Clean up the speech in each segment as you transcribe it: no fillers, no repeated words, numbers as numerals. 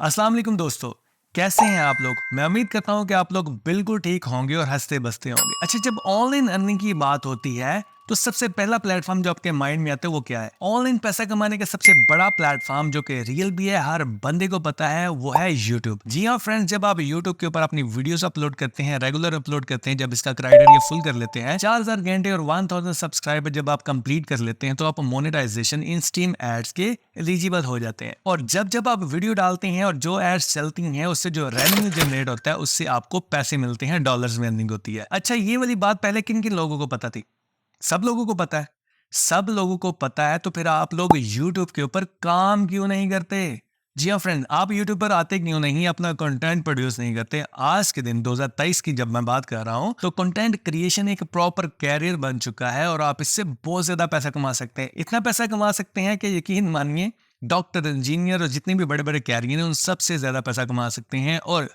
अस्सलाम वालेकुम दोस्तों। कैसे हैं आप लोग? मैं उम्मीद करता हूं कि आप लोग बिल्कुल ठीक होंगे और हंसते बसते होंगे। अच्छा, जब ऑनलाइन अर्निंग की बात होती है तो सबसे पहला प्लेटफॉर्म जो आपके माइंड में आता है वो क्या है? ऑनलाइन पैसा कमाने का सबसे बड़ा प्लेटफॉर्म जो कि रियल भी है, हर बंदे को पता है, वो है यूट्यूब। जी हाँ फ्रेंड्स, जब आप यूट्यूब के ऊपर अपनी वीडियोस अपलोड करते हैं, रेगुलर अपलोड करते हैं, जब इसका क्राइटेरिया फुल कर लेते हैं, 4000 घंटे और 1000 सब्सक्राइबर जब आप कंप्लीट कर लेते हैं, तो आप मोनेटाइजेशन इन स्ट्रीम एड्स के एलिजिबल हो जाते हैं। और जब जब आप वीडियो डालते हैं और जो एड्स चलती हैं, उससे जो रेवेन्यू जनरेट होता है, उससे आपको पैसे मिलते हैं, डॉलर्स में अर्निंग होती है। अच्छा, ये वाली बात पहले किन किन लोगों को पता थी? सब लोगों को पता है। सब लोगों को पता है, तो फिर आप लोग यूट्यूब के ऊपर काम क्यों नहीं करते? जी हाँ फ्रेंड, आप यूट्यूब पर आते क्यों नहीं, अपना कंटेंट प्रोड्यूस नहीं करते? आज के दिन 2023 की जब मैं बात कर रहा हूं, तो कंटेंट क्रिएशन एक प्रॉपर कैरियर बन चुका है और आप इससे बहुत ज्यादा पैसा कमा सकते हैं। इतना पैसा कमा सकते हैं कि यकीन मानिए, डॉक्टर, इंजीनियर और जितने भी बड़े बड़े कैरियर हैं, उन सबसे ज्यादा पैसा कमा सकते हैं और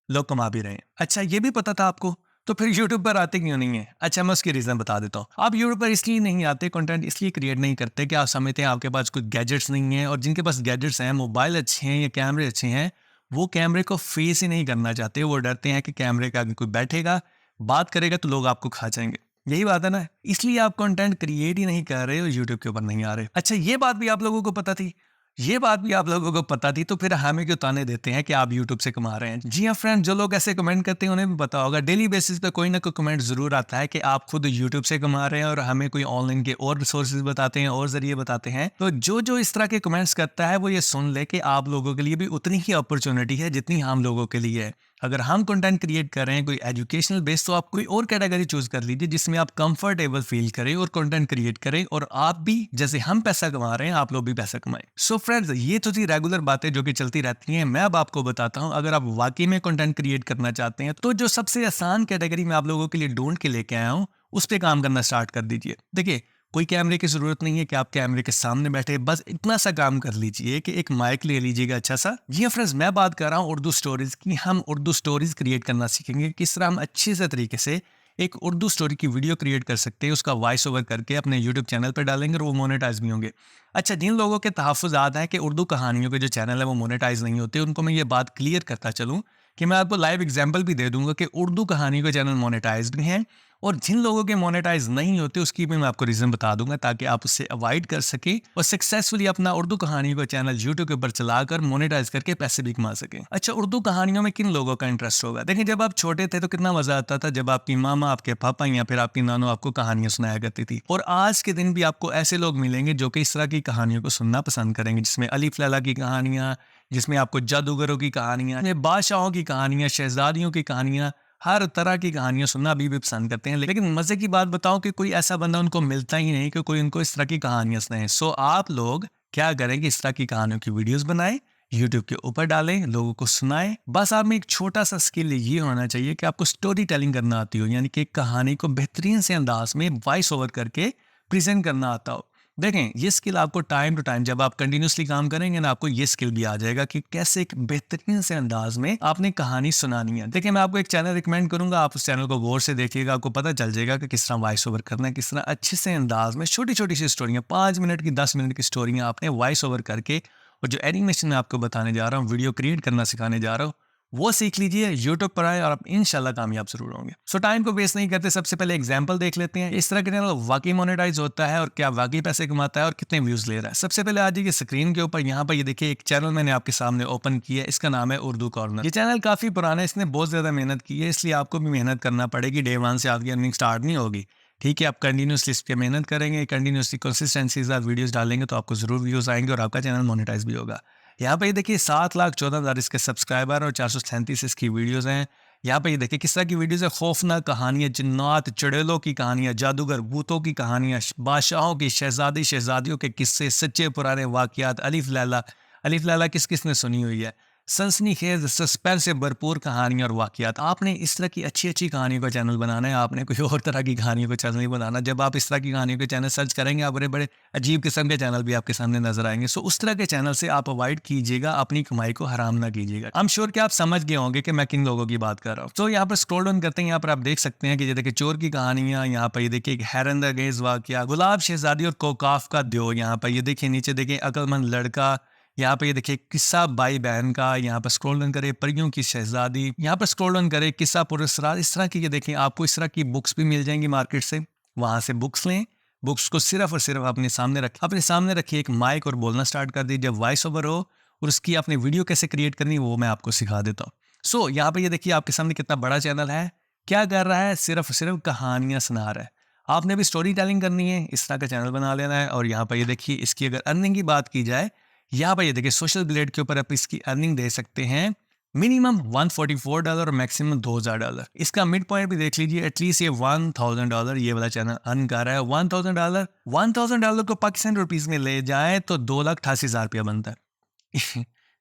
लोग कमा भी रहे हैं। अच्छा, ये भी पता था आपको? तो फिर यूट्यूब पर आते क्यों नहीं है? अच्छा, मैं उसकी रीजन बता देता हूँ। आप यूट्यूब पर इसलिए नहीं आते, कंटेंट इसलिए क्रिएट नहीं करते कि आप समझते हैं आपके पास कुछ गैजेट्स नहीं है। और जिनके पास गैजेट्स हैं, मोबाइल अच्छे हैं या कैमरे अच्छे हैं, वो कैमरे को फेस ही नहीं करना चाहते। वो डरते हैं कि कैमरे के आगे कोई बैठेगा, बात करेगा तो लोग आपको खा जाएंगे। यही बात है ना, इसलिए आप कंटेंट क्रिएट ही नहीं कर रहे हो, यूट्यूब के ऊपर नहीं आ रहे। अच्छा, ये बात भी आप लोगों को पता थी? ये बात भी आप लोगों को पता थी, तो फिर हमें क्यों ताने देते हैं कि आप यूट्यूब से कमा रहे हैं? जी हाँ फ्रेंड, जो लोग ऐसे कमेंट करते हैं उन्हें भी पता होगा, डेली बेसिस पे कोई ना कोई कमेंट जरूर आता है कि आप खुद यूट्यूब से कमा रहे हैं और हमें कोई ऑनलाइन के और रिसोर्सेज बताते हैं और जरिए बताते हैं। तो जो जो इस तरह के कमेंट्स करता है, वो ये सुन ले कि आप लोगों के लिए भी उतनी ही अपॉर्चुनिटी है जितनी हम लोगों के लिए है। अगर हम कंटेंट क्रिएट कर रहे हैं कोई एजुकेशनल बेस, तो आप कोई और कैटेगरी चूज कर लीजिए जिसमें आप कंफर्टेबल फील करें और कंटेंट क्रिएट करें, और आप भी जैसे हम पैसा कमा रहे हैं, आप लोग भी पैसा कमाएं। सो फ्रेंड्स, ये तो थी रेगुलर बातें जो कि चलती रहती हैं। मैं अब आपको बताता हूं, अगर आप वाकई में कंटेंट क्रिएट करना चाहते हैं, तो जो सबसे आसान कैटेगरी में आप लोगों के लिए ढूंढ के लेके आया हूं, उस पर काम करना स्टार्ट कर दीजिए। देखिए, कोई कैमरे की जरूरत नहीं है कि आप कैमरे के सामने बैठे, बस इतना सा काम कर लीजिए कि एक माइक ले लीजिएगा अच्छा सा। जी फ्रेंड्स, मैं बात कर रहा हूँ उर्दू स्टोरीज की। हम उर्दू स्टोरीज क्रिएट करना सीखेंगे, किस तरह हम अच्छे से तरीके से एक उर्दू स्टोरी की वीडियो क्रिएट कर सकते हैं, उसका वॉइस ओवर करके अपने यूट्यूब चैनल पर डालेंगे और वो मोनेटाइज भी होंगे। अच्छा, जिन लोगों के तहफ़्फ़ुज़ात हैं कि उर्दू कहानियों के जो चैनल है वो मोनेटाइज नहीं होते, उनको मैं ये बात क्लियर करता चलूँ कि मैं आपको लाइव एग्जांपल भी दे दूंगा कि उर्दू कहानियों के चैनल मोनेटाइज्ड भी हैं, और जिन लोगों के मोनेटाइज नहीं होते उसकी भी मैं आपको रीजन बता दूंगा, ताकि आप उससे अवॉइड कर सके और सक्सेसफुली अपना उर्दू कहानियों का चैनल यूट्यूब के ऊपर चलाकर मोनेटाइज करके पैसे भी कमा सके। अच्छा, उर्दू कहानियों में किन लोगों का इंटरेस्ट होगा? देखिए, जब आप छोटे थे तो कितना मजा आता था जब आपकी मामा, आपके पापा या फिर आपकी नानो आपको कहानियां सुनाया करती थी। और आज के दिन भी आपको ऐसे लोग मिलेंगे जो कि इस तरह की कहानियों को सुनना पसंद करेंगे, जिसमें अलिफ लैला की कहानियां, जिसमें आपको जादूगरों की कहानियां, बादशाहों की कहानियां, शहजादियों की कहानियां, हर तरह की कहानियां सुनना अभी भी पसंद करते हैं। लेकिन मजे की बात बताऊं कि कोई ऐसा बंदा उनको मिलता ही नहीं कि कोई उनको इस तरह की कहानियां सुनाए। सो आप लोग क्या करें कि इस तरह की कहानियों की वीडियोस बनाएं, यूट्यूब के ऊपर डालें, लोगों को सुनाएं। बस आप में एक छोटा सा स्किल ये होना चाहिए कि आपको स्टोरी टेलिंग करना आती हो, यानी कि एक कहानी को बेहतरीन से अंदाज में वॉइस ओवर करके प्रेजेंट करना आता हो। देखें, ये स्किल आपको टाइम टू टाइम जब आप कंटिन्यूसली काम करेंगे ना, आपको ये स्किल भी आ जाएगा कि कैसे एक बेहतरीन से अंदाज में आपने कहानी सुनानी है। देखिए, मैं आपको एक चैनल रिकमेंड करूंगा, आप उस चैनल को गौर से देखिएगा, आपको पता चल जाएगा कि किस तरह वॉइस ओवर करना है, किस तरह अच्छे से अंदाज में छोटी छोटी सी स्टोरियां, 5 मिनट की, 10 मिनट की स्टोरियां आपने वॉइस ओवर करके, और जो एनिमेशन मैं आपको बताने जा रहा हूँ, वीडियो क्रिएट करना सिखाने जा रहा हूँ, वो सीख लीजिए। यूट्यूब पर आए और आप इंशाल्लाह कामयाब जरूर होंगे। सो टाइम को वेस्ट नहीं करते, सबसे पहले एग्जांपल देख लेते हैं, इस तरह के चैनल वाकई मोनेटाइज होता है और क्या वाकई पैसे कमाता है और कितने व्यूज ले रहा है। सबसे पहले आ जाइए स्क्रीन के ऊपर, यहाँ पर ये देखिए एक चैनल मैंने आपके सामने ओपन किया है, इसका नाम है उर्दू कॉर्नर। ये चैनल काफी पुराना है, इसने बहुत ज्यादा मेहनत की है, इसलिए आपको भी मेहनत करना पड़ेगी। डे वन से आपकी अर्निंग स्टार्ट नहीं होगी, ठीक है? आप कंटिन्यूसली इस पे मेहनत करेंगे, कंटिन्यूसली कंसिस्टेंसी के साथ वीडियोस डालेंगे, तो आपको जरूर व्यूज आएंगे और आपका चैनल मोनेटाइज भी होगा। यहाँ पे ये देखिए 7,14,000 इसके सब्सक्राइबर और 437 इसकी वीडियोस हैं। यहाँ पे ये देखिए किस तरह की वीडियोस है, खौफनाक कहानियाँ, जिन्नात, चुड़ैलों की कहानियाँ, जादूगर, भूतों की कहानियाँ, बादशाहों की, शहजादी शहजादियों के किस्से, सच्चे पुराने वाकयात, अलिफ लैला। अलिफ लैला किस किसने सुनी हुई है? सनसनीखेज, सस्पेंस से भरपूर कहानियाँ और वाकयात। आपने इस तरह की अच्छी अच्छी कहानियों का चैनल बनाना है, आपने कोई और तरह की कहानियों का चैनल नहीं बनाना। जब आप इस तरह की कहानियों के चैनल सर्च करेंगे, आप बड़े बड़े अजीब किस्म के चैनल भी आपके सामने नजर आएंगे। सो उस तरह के चैनल से आप अवॉइड कीजिएगा, अपनी कमाई को हराम ना कीजिएगा। आई एम श्योर कि आप समझ गए होंगे कि मैं किन लोगों की बात कर रहा हूँ। तो यहाँ पर स्क्रॉल डाउन करते हैं, यहाँ पर आप देख सकते हैं कि ये देखिए चोर की कहानियाँ, यहाँ पर ये देखिए हैरन द गेज वाकया, गुलाब शहजादी और कोकाफ का द्यो। यहाँ पर ये देखिए नीचे देखिए अक्लमंद लड़का, यहाँ पे ये देखिए किस्सा बाई बहन का, यहाँ पर स्क्रॉल डाउन करे परियों की शहजादी, यहाँ पर स्क्रॉल डाउन करे किस्सा पुरस्कार, इस तरह की ये देखिए आपको इस तरह की बुक्स भी मिल जाएंगी मार्केट से। वहां से बुक्स लें, बुक्स को सिर्फ और सिर्फ अपने सामने रखिए, एक माइक और बोलना स्टार्ट कर दीजिए, जब वॉइस ओवर हो और उसकी आपने वीडियो कैसे क्रिएट करनी वो मैं आपको सिखा देता हूँ। सो यहाँ पे ये देखिए आपके सामने कितना बड़ा चैनल है, क्या कर रहा है, सिर्फ सिर्फ कहानियां सुना रहा है। आपने भी स्टोरी टेलिंग करनी है, इस तरह का चैनल बना लेना है। और यहाँ पर ये देखिए इसकी अगर अर्निंग की बात की जाए, यहाँ पर ये देखिए सोशल ब्लेड के ऊपर आप इसकी अर्निंग दे सकते हैं मिनिमम $144 और मैक्सिमम $2000। इसका मिड पॉइंट भी देख लीजिए, एटलीस्ट ये $1000 ये वाला चैनल अर्न कर रहा है। $1000 को पाकिस्तान रुपीज में ले जाए तो 2,88,000 रुपया बनता है।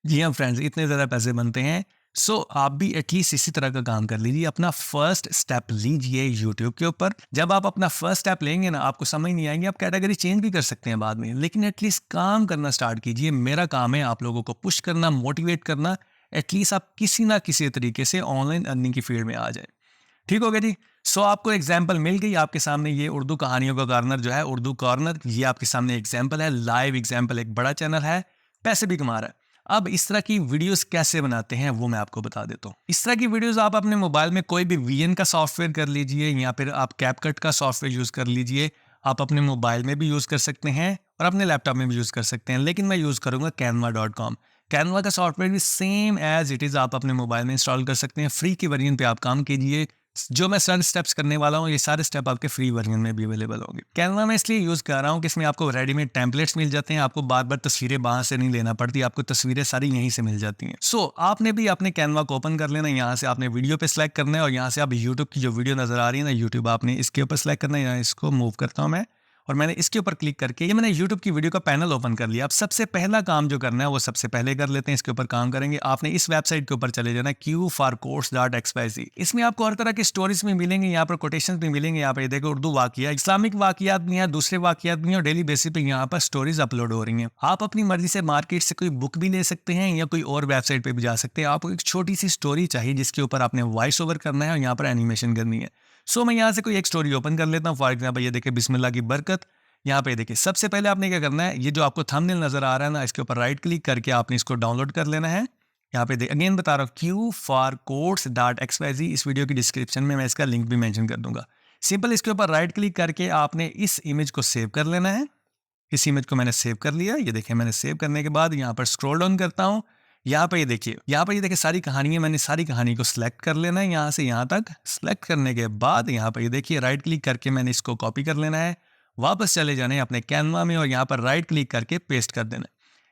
जी हाँ फ्रेंड्स, इतने ज़्यादा पैसे बनते हैं। सो आप भी एटलीस्ट इसी तरह का काम कर लीजिए, अपना फर्स्ट स्टेप लीजिए यूट्यूब के ऊपर। जब आप अपना फर्स्ट स्टेप लेंगे ना, आपको समझ नहीं आएंगे, आप कैटेगरी चेंज भी कर सकते हैं बाद में, लेकिन एटलीस्ट काम करना स्टार्ट कीजिए। मेरा काम है आप लोगों को पुश करना, मोटिवेट करना, एटलीस्ट आप किसी ना किसी तरीके से ऑनलाइन अर्निंग की फील्ड में आ जाए। ठीक हो गया जी। सो आपको एग्जाम्पल मिल गई आपके सामने, ये उर्दू कहानियों का कॉर्नर जो है, उर्दू कॉर्नर, ये आपके सामने एग्जाम्पल है, लाइव एग्जाम्पल, एक बड़ा चैनल है, पैसे भी कमा रहा है। अब इस तरह की वीडियोस कैसे बनाते हैं वो मैं आपको बता देता हूँ। इस तरह की वीडियोस आप अपने मोबाइल में कोई भी वीएन का सॉफ्टवेयर कर लीजिए, या फिर आप कैपकट का सॉफ्टवेयर यूज़ कर लीजिए। आप अपने मोबाइल में भी यूज़ कर सकते हैं और अपने लैपटॉप में भी यूज़ कर सकते हैं, लेकिन मैं यूज़ करूँगा canva.com। कैनवा का सॉफ्टवेयर भी सेम एज इट इज़ आप अपने मोबाइल में इंस्टॉल कर सकते हैं। फ्री की वर्जन पे आप काम कीजिए। जो मैं सारे स्टेप्स करने वाला हूँ, ये सारे स्टेप आपके फ्री वर्जन में भी अवेलेबल होंगे। कैनवा में इसलिए यूज़ कर रहा हूँ कि इसमें आपको रेडीमेड टेम्पलेट्स मिल जाते हैं, आपको बार बार तस्वीरें बाहर से नहीं लेना पड़ती, आपको तस्वीरें सारी यहीं से मिल जाती हैं। सो आपने भी अपने कैनवा को ओपन कर लेना, यहाँ से आपने वीडियो पे सिलेक्ट करना है और यहाँ से आप यूट्यूब की जो वीडियो नज़र आ रही है ना, यूट्यूब आपने इसके ऊपर सेलेक्ट करना है। यहाँ इसको मूव करता हूँ मैं, और मैंने इसके ऊपर क्लिक करके ये मैंने YouTube की वीडियो का पैनल ओपन कर लिया। अब सबसे पहला काम जो करना है वो सबसे पहले कर लेते हैं, इसके ऊपर काम करेंगे। आपने इस वेबसाइट के ऊपर चले जाना है, q4course.xyz। इसमें आपको हर तरह की स्टोरीज भी मिलेंगे, यहाँ पर कोटेशन भी मिलेंगे। यहाँ पे देखो उर्दू वाकिया, इस्लामिक वाकियात भी हैं, दूसरे वाकियात भी हैं, और डेली बेसिस पे यहाँ पर स्टोरीज अपलोड हो रही हैं। आप अपनी मर्जी से मार्केट से कोई बुक भी ले सकते हैं या कोई और वेबसाइट पे भी जा सकते हैं। आपको एक छोटी सी स्टोरी चाहिए जिसके ऊपर आपने वॉइस ओवर करना है और यहाँ पर एनिमेशन करनी है। सो मैं यहाँ से कोई एक स्टोरी ओपन कर लेता हूँ। फॉर एग्जाम्पल ये देखिए बिस्मिल्लाह की बरकत। यहाँ पे देखिए सबसे पहले आपने क्या करना है, ये जो आपको थंबनेल नजर आ रहा है ना, इसके ऊपर राइट क्लिक करके आपने इसको डाउनलोड कर लेना है। यहाँ पे अगेन बता रहा हूँ q4course.xyz। इस वीडियो की डिस्क्रिप्शन में मैं इसका लिंक भी मेंशन कर दूंगा। सिंपल इसके ऊपर राइट क्लिक करके आपने इस इमेज को सेव कर लेना है। इस इमेज को मैंने सेव कर लिया। ये देखिए मैंने सेव करने के बाद यहाँ पर स्क्रॉल डाउन करता हूँ। यहाँ पर ये देखिए सारी कहानी है, मैंने सारी कहानी को सिलेक्ट कर लेना है यहाँ से यहाँ तक। सिलेक्ट करने के बाद यहाँ पर ये देखिए राइट क्लिक करके मैंने इसको कॉपी कर लेना है, वापस चले जाने अपने कैनवा में और यहाँ पर राइट क्लिक करके पेस्ट कर देना।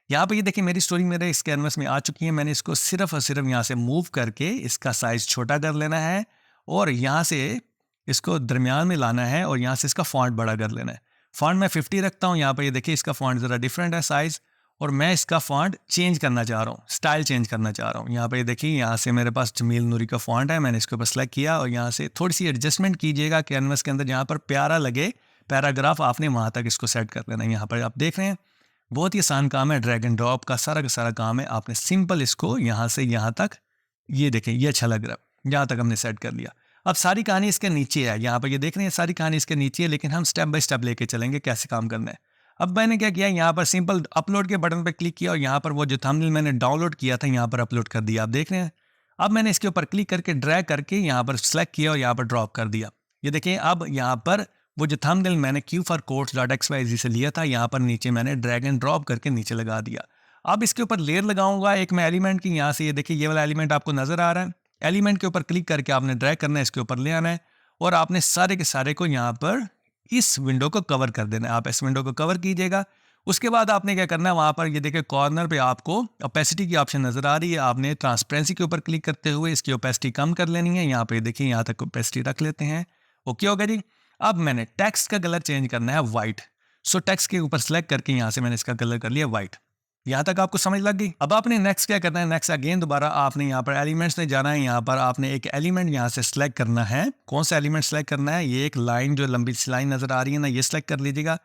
यहाँ पर ये देखिए मेरी स्टोरी मेरे इस कैनवस में आ चुकी है। मैंने इसको सिर्फ और सिर्फ यहाँ से मूव करके इसका साइज छोटा कर लेना है और यहाँ से इसको दरमियान में लाना है और यहाँ से इसका फॉन्ट बड़ा कर लेना है। फॉन्ट मैं 50 रखता हूँ। यहाँ पर ये देखिए इसका फॉन्ट ज़रा डिफरेंट है साइज़, और मैं इसका फॉन्ट चेंज करना चाह रहा हूँ, स्टाइल चेंज करना चाह रहा हूँ। यहाँ पे ये देखिए यहाँ से मेरे पास जमील नूरी का फॉन्ट है, मैंने इसके ऊपर सेलेक्ट किया और यहाँ से थोड़ी सी एडजस्टमेंट कीजिएगा कैनवस के अंदर, जहाँ पर प्यारा लगे पैराग्राफ आपने वहाँ तक इसको सेट कर लेना है। यहाँ पर आप देख रहे हैं बहुत ही आसान काम है, ड्रैग एंड ड्रॉप का सारा काम है। आपने सिंपल इसको यहाँ से यहाँ तक, ये देखें ये अच्छा लग रहा है, यहाँ तक हमने सेट कर लिया। अब सारी कहानी इसके नीचे है, यहाँ पर ये देख रहे हैं सारी कहानी इसके नीचे है, लेकिन हम स्टेप बाय स्टेप लेके चलेंगे कैसे काम करना है। अब मैंने क्या किया, यहाँ पर सिंपल अपलोड के बटन पर क्लिक किया और यहाँ पर वो जो थंबनेल मैंने डाउनलोड किया था यहाँ पर अपलोड कर दिया। आप देख रहे हैं। अब मैंने इसके ऊपर क्लिक करके ड्रैग करके यहाँ पर सेलेक्ट किया और यहाँ पर ड्रॉप कर दिया। ये देखिए अब यहाँ पर वो जो थंबनेल मैंने q4course.xyz से लिया था, यहाँ पर नीचे मैंने ड्रैग एंड ड्रॉप करके नीचे लगा दिया। अब इसके ऊपर लेयर लगाऊंगा एक मैं एलिमेंट की। यहाँ से ये देखिए ये वाला एलिमेंट आपको नजर आ रहा है। एलिमेंट के ऊपर क्लिक करके आपने ड्रैग करना है, इसके ऊपर ले आना है और आपने सारे के सारे को यहाँ पर इस विंडो को कवर कर देना है। आप इस विंडो को कवर कीजिएगा। उसके बाद आपने क्या करना है, वहाँ पर ये देखिए कॉर्नर पे आपको ओपेसिटी की ऑप्शन नजर आ रही है। आपने ट्रांसपेरेंसी के ऊपर क्लिक करते हुए इसकी ओपेसिटी कम कर लेनी है। यहाँ पे देखिए यहाँ तक ओपेसिटी रख लेते हैं। ओके हो गया जी। अब मैंने टेक्स्ट का कलर चेंज करना है वाइट। सो टेक्स्ट के ऊपर सेलेक्ट करके यहाँ से मैंने इसका कलर कर लिया वाइट। यहाँ तक आपको समझ लग गई। अब आपने नेक्स्ट क्या करना है, नेक्स्ट अगेन दोबारा आपने यहाँ पर एलिमेंट्स में जाना है। यहाँ पर आपने एक एलिमेंट यहाँ से सिलेक्ट करना है। कौन सा एलिमेंट सेलेक्ट करना है, ये एक लाइन जो लंबी सी लाइन नजर आ रही है ना, ये सिलेक्ट कर लीजिएगा।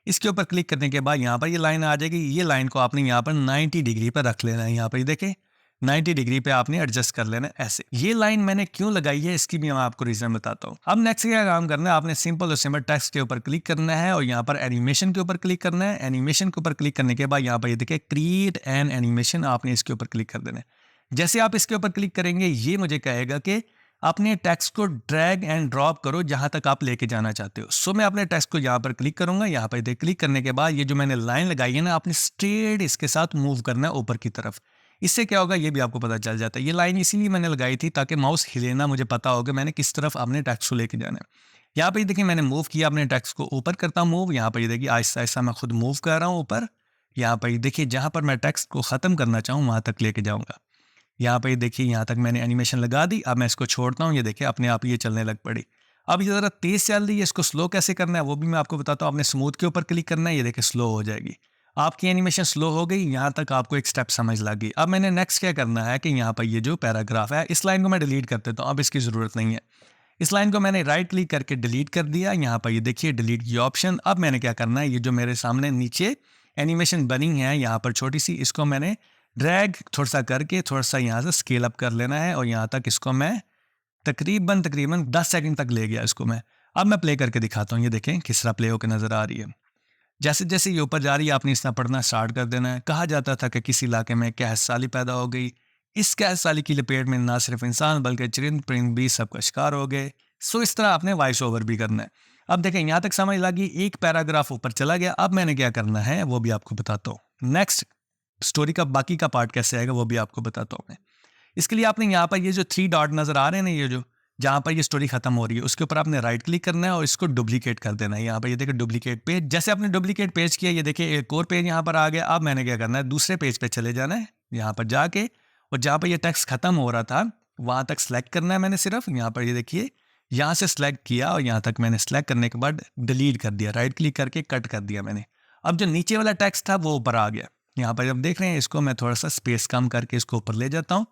इसके ऊपर क्लिक करने के बाद यहाँ पर ये लाइन आ जाएगी। ये लाइन को आपने यहाँ पर 90 डिग्री पर रख लेना है। यहाँ पर देखें 90 डिग्री पे आपने एडजस्ट कर लेना ऐसे। ये लाइन मैंने क्यों लगाई है इसकी भी मैं आपको रीजन बताता हूँ। अब नेक्स्ट क्या काम करना है, आपने सिंपल और सिंपल टेक्स्ट के ऊपर क्लिक करना है और यहाँ पर एनिमेशन के ऊपर क्लिक करना है। एनिमेशन के ऊपर क्लिक करने के बाद यहाँ पर ये देखिए क्रिएट एन एनिमेशन, आपने इसके ऊपर क्लिक कर देना है। जैसे आप इसके ऊपर क्लिक करेंगे ये मुझे कहेगा कि अपने टेक्स्ट को ड्रैग एंड ड्रॉप करो जहां तक आप लेके जाना चाहते हो। सो मैं अपने टेक्स्ट को यहाँ पर क्लिक करूंगा। यहाँ पर क्लिक करने के बाद ये जो मैंने लाइन लगाई है ना, आपने स्ट्रेट इसके साथ मूव करना है ऊपर की तरफ। इससे क्या होगा ये भी आपको पता चल जाता है। ये लाइन इसीलिए मैंने लगाई थी ताकि माउस हिले ना, मुझे पता होगा मैंने किस तरफ अपने टेक्स्ट को लेके जाना है। यहाँ पर देखिए मैंने मूव किया, अपने टेक्स्ट को ऊपर करता हूँ मूव। यहाँ पर देखिए आहिस्ता आहिस्ता मैं खुद मूव कर रहा हूँ ऊपर। यहाँ पर देखिए जहाँ पर मैं टेक्स्ट को ख़त्म करना चाहूँ वहाँ तक लेके जाऊँगा। यहाँ पे देखिए यहाँ तक मैंने एनिमेशन लगा दी। अब मैं इसको छोड़ता हूँ, ये देखिए अपने आप ये चलने लग पड़ी। अब ये ज़रा तेज़ चल रही है, इसको स्लो कैसे करना है वो भी मैं आपको बताता हूँ। आपने स्मूथ के ऊपर क्लिक करना है, ये देखिए स्लो हो जाएगी। आपकी एनिमेशन स्लो हो गई, यहाँ तक आपको एक स्टेप समझ लग गई। अब मैंने नेक्स्ट क्या करना है कि यहाँ पर ये जो पैराग्राफ है इस लाइन को मैं डिलीट कर देता हूँ, अब इसकी ज़रूरत नहीं है। इस लाइन को मैंने राइट क्लिक करके डिलीट कर दिया। यहाँ पर ये देखिए डिलीट की ऑप्शन। अब मैंने क्या करना है, ये जो मेरे सामने नीचे एनिमेशन बनी है यहाँ पर छोटी सी, इसको मैंने ड्रैग थोड़ा सा करके थोड़ा सा यहाँ से स्केल अप कर लेना है और यहाँ तक इसको मैं तकरीबन 10 सेकंड तक ले गया इसको मैं। अब मैं प्ले करके दिखाता हूँ, ये देखें किस तरह प्ले होकर नज़र आ रही है। जैसे जैसे ये ऊपर जा रही है आपने इस तरह पढ़ना स्टार्ट कर देना है। कहा जाता था कि किसी इलाके में कहसाली पैदा हो गई, इस कहसाली की लपेट में ना सिर्फ इंसान बल्कि चरिंद परिंद भी सबका शिकार हो गए। सो इस तरह आपने वॉइस ओवर भी करना है। अब देखें यहाँ तक समझ लगी, एक पैराग्राफ ऊपर चला गया। अब मैंने क्या करना है वो भी आपको बताता हूँ। नेक्स्ट स्टोरी का बाकी का पार्ट कैसे आएगा वो भी आपको बताता हूँ मैं। इसके लिए आपने यहाँ पर ये जो 3 डॉट नज़र आ रहे हैं ना, ये जो जहाँ पर ये स्टोरी खत्म हो रही है उसके ऊपर आपने राइट क्लिक करना है और इसको डुप्लीकेट कर देना है। यहाँ पर ये देखिए डुप्लीकेट पेज, जैसे आपने डुप्लीकेट पेज किया ये देखिए एक और पेज यहाँ पर आ गया। अब मैंने क्या करना है, दूसरे पेज पे चले जाना है, यहाँ पर जाके और जहाँ पर ये टेक्स्ट खत्म हो रहा था वहाँ तक सेलेक्ट करना है मैंने सिर्फ। यहाँ पर ये देखिए यहाँ से सेलेक्ट किया और यहाँ तक मैंने सेलेक्ट करने के बाद डिलीट कर दिया, राइट क्लिक करके कट कर दिया मैंने। अब जो नीचे वाला टेक्स्ट था वो ऊपर आ गया। यहाँ पर जब देख रहे हैं इसको मैं थोड़ा सा स्पेस कम करके इसको ऊपर ले जाता हूँ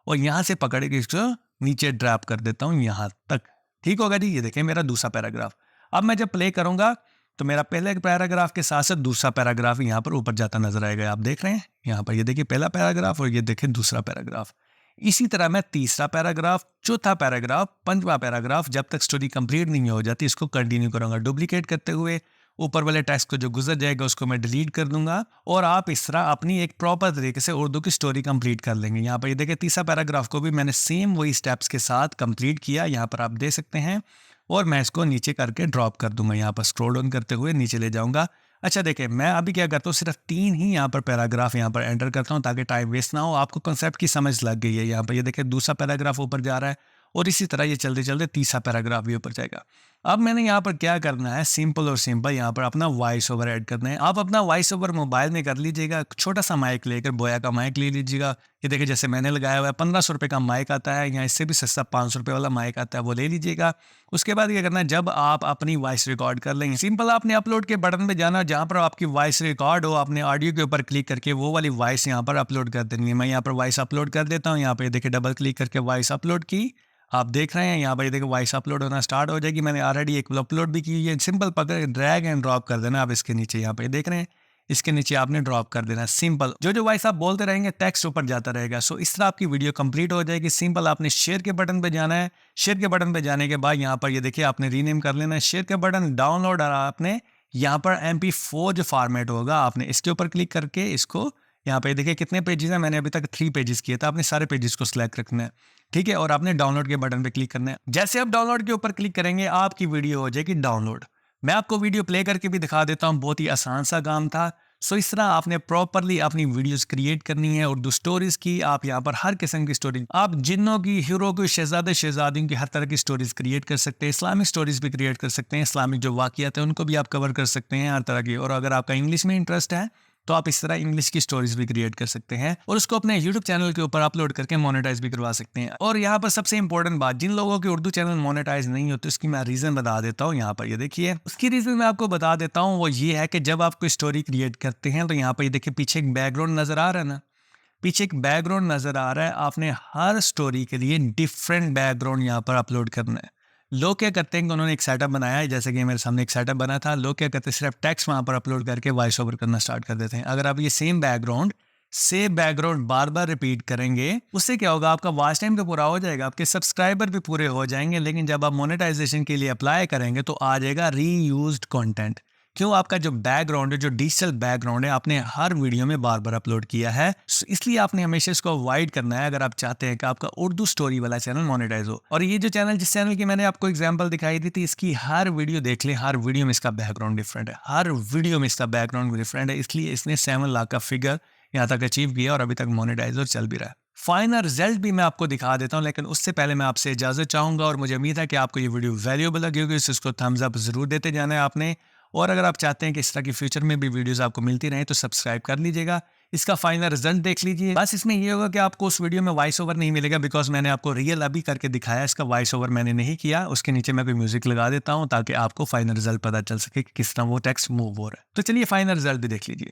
और यहाँ से पकड़ के इसको नीचे ड्रैप कर देता हूँ यहाँ तक। ठीक होगा जी, ये देखें मेरा दूसरा पैराग्राफ। अब मैं जब प्ले करूँगा तो मेरा पहले पैराग्राफ के साथ साथ दूसरा पैराग्राफ यहाँ पर ऊपर जाता नजर आएगा। आप देख रहे हैं यहाँ पर ये देखिए पहला पैराग्राफ और ये देखें दूसरा पैराग्राफ। इसी तरह मैं तीसरा पैराग्राफ, चौथा पैराग्राफ, पंचवा पैराग्राफ जब तक स्टोरी कंप्लीट नहीं हो जाती इसको कंटिन्यू करूँगा डुप्लीकेट करते हुए। ऊपर वाले टेक्स्ट को जो गुजर जाएगा उसको मैं डिलीट कर दूंगा और आप इस तरह अपनी एक प्रॉपर तरीके से उर्दू की स्टोरी कंप्लीट कर लेंगे। यहाँ पर ये देखिए तीसरा पैराग्राफ को भी मैंने सेम वही स्टेप्स के साथ कंप्लीट किया, यहाँ पर आप देख सकते हैं। और मैं इसको नीचे करके ड्रॉप कर दूंगा, यहाँ पर स्क्रॉल डाउन करते हुए नीचे ले जाऊंगा। अच्छा देखिए मैं अभी क्या करता हूँ, सिर्फ 3 ही यहाँ पर पैराग्राफ यहाँ पर एंटर करता हूँ ताकि टाइम वेस्ट ना हो। आपको कॉन्सेप्ट की समझ लग गई है। यहाँ पर ये देखिए दूसरा पैराग्राफ ऊपर जा रहा है और इसी तरह ये चलते चलते तीसरा पैराग्राफ भी ऊपर जाएगा। अब मैंने यहाँ पर क्या करना है, सिंपल और सिंपल यहाँ पर अपना वॉइस ओवर ऐड करना है। आप अपना वॉइस ओवर मोबाइल में कर लीजिएगा, छोटा सा माइक लेकर बोया का माइक ले लीजिएगा। ये देखिए जैसे मैंने लगाया हुआ है 1500 रुपये का माइक आता है, या इससे भी सस्ता 500 रुपये वाला माइक आता है, वो ले लीजिएगा। उसके बाद क्या करना है, जब आप अपनी वॉइस रिकॉर्ड कर लेंगे सिंपल आपने अपलोड के बटन पे जाना, जहाँ पर आपकी वॉइस रिकॉर्ड हो आपने ऑडियो के ऊपर क्लिक करके वो वाली वॉइस यहाँ पर अपलोड कर देनी है। मैं यहाँ पर वॉइस अपलोड कर देता हूँ। यहाँ पर देखिए डबल क्लिक करके वॉइस अपलोड की, आप देख रहे हैं यहाँ पर देखिए वॉइस अपलोड होना स्टार्ट हो जाएगी। मैंने ऑलरेडी एक अपलोड भी की है। सिंपल पकड़ ड्रैग एंड ड्रॉप कर देना आप इसके नीचे, यहाँ पे देख रहे हैं इसके नीचे आपने ड्रॉप कर देना। सिंपल जो वॉइस आप बोलते रहेंगे टेक्स्ट ऊपर जाता रहेगा। सो इस तरह आपकी वीडियो कंप्लीट हो जाएगी। सिंपल आपने शेयर के बटन पे जाना है। शेयर के बटन पे जाने के बाद यहाँ पर ये देखिए आपने रीनेम कर लेना है शेयर के बटन, डाउनलोड। और आपने यहाँ पर MP4 जो फॉर्मेट होगा आपने इसके ऊपर क्लिक करके इसको यहाँ पे देखिए कितने पेजेस हैं, मैंने अभी तक 3 पेजेस किए थे, आपने सारे पेजेस को सिलेक्ट रखना है। ठीक है, और आपने डाउनलोड के बटन पे क्लिक करना है। जैसे आप डाउनलोड के ऊपर क्लिक करेंगे आपकी वीडियो हो जाएगी डाउनलोड। मैं आपको वीडियो प्ले करके भी दिखा देता हूँ, बहुत ही आसान सा काम था। सो इस तरह आपने प्रॉपरली अपनी वीडियोस क्रिएट करनी है। उर्दू स्टोरीज की आप यहाँ पर हर किस्म की स्टोरी, आप जिन्नों की, हीरो की, शहजादे शहजादियों की हर तरह की स्टोरीज क्रिएट कर सकते हैं। इस्लामिक स्टोरीज भी क्रिएट कर सकते हैं, इस्लामिक जो वाक़ियात हैं उनको भी आप कवर कर सकते हैं हर तरह की। और अगर आपका इंग्लिश में इंटरेस्ट है तो आप इस तरह इंग्लिश की स्टोरीज भी क्रिएट कर सकते हैं और उसको अपने YouTube चैनल के ऊपर अपलोड करके मोनेटाइज भी करवा सकते हैं। और यहाँ पर सबसे इंपॉर्टेंट बात, जिन लोगों के उर्दू चैनल मोनेटाइज नहीं होते उसकी मैं रीज़न बता देता हूँ। यहाँ पर ये देखिए उसकी रीज़न मैं आपको बता देता हूँ। वो ये है कि जब आप कोई स्टोरी क्रिएट करते हैं तो यहाँ पर ये देखिए पीछे एक बैकग्राउंड नज़र आ रहा है ना, पीछे एक बैकग्राउंड नज़र आ रहा है। आपने हर स्टोरी के लिए डिफरेंट बैकग्राउंड यहाँ पर अपलोड करना है। लोग क्या करते हैं कि उन्होंने एक सेटअप बनाया है, जैसे कि मेरे सामने एक सेटअप बना था। लोग क्या करते हैं सिर्फ टेक्स्ट वहाँ पर अपलोड करके वॉइस ओवर करना स्टार्ट कर देते हैं। अगर आप ये सेम बैकग्राउंड सेम बैकग्राउंड बार बार रिपीट करेंगे, उससे क्या होगा, आपका वॉच टाइम तो पूरा हो जाएगा, आपके सब्सक्राइबर भी पूरे हो जाएंगे, लेकिन जब आप मोनेटाइजेशन के लिए अप्लाई करेंगे तो आ जाएगा रीयूज्ड कंटेंट। क्यों? आपका जो बैकग्राउंड है, जो डिजिटल बैकग्राउंड है, आपने हर वीडियो में बार बार अपलोड किया है, इसलिए आपने हमेशा इसको अवॉइड करना है अगर आप चाहते हैं कि आपका उर्दू स्टोरी वाला चैनल मोनेटाइज हो। और ये जो चैनल, जिस चैनल की मैंने आपको एग्जांपल दिखाई दी थी, इसकी हर वीडियो देख लें, हर वीडियो में इसका बैकग्राउंड डिफरेंट है, हर वीडियो में इसका बैकग्राउंड डिफरेंट है, इसलिए इसने 7 लाख का फिगर यहाँ तक अचीव किया और अभी तक मोनेटाइज और चल भी रहा है। फाइनल रिजल्ट भी मैं आपको दिखा देता हूं, लेकिन उससे पहले मैं आपसे इजाजत चाहूंगा और मुझे उम्मीद है कि आपको ये वीडियो वैल्यूएबल लगी होगी, इसको थम्स अप जरूर देते जाना है आपने। और अगर आप चाहते हैं कि इस तरह की फ्यूचर में भी वीडियोस आपको मिलती रहें तो सब्सक्राइब कर लीजिएगा। इसका फाइनल रिजल्ट देख लीजिए। बस इसमें ये होगा कि आपको उस वीडियो में वॉइस ओवर नहीं मिलेगा, बिकॉज मैंने आपको रियल अभी करके दिखाया, इसका वॉइस ओवर मैंने नहीं किया। उसके नीचे मैं कोई म्यूजिक लगा देता हूँ ताकि आपको फाइनल रिजल्ट पता चल सके कि किस तरह वो टेक्स्ट मूव हो रहा है। तो चलिए फाइनल रिजल्ट भी देख लीजिए।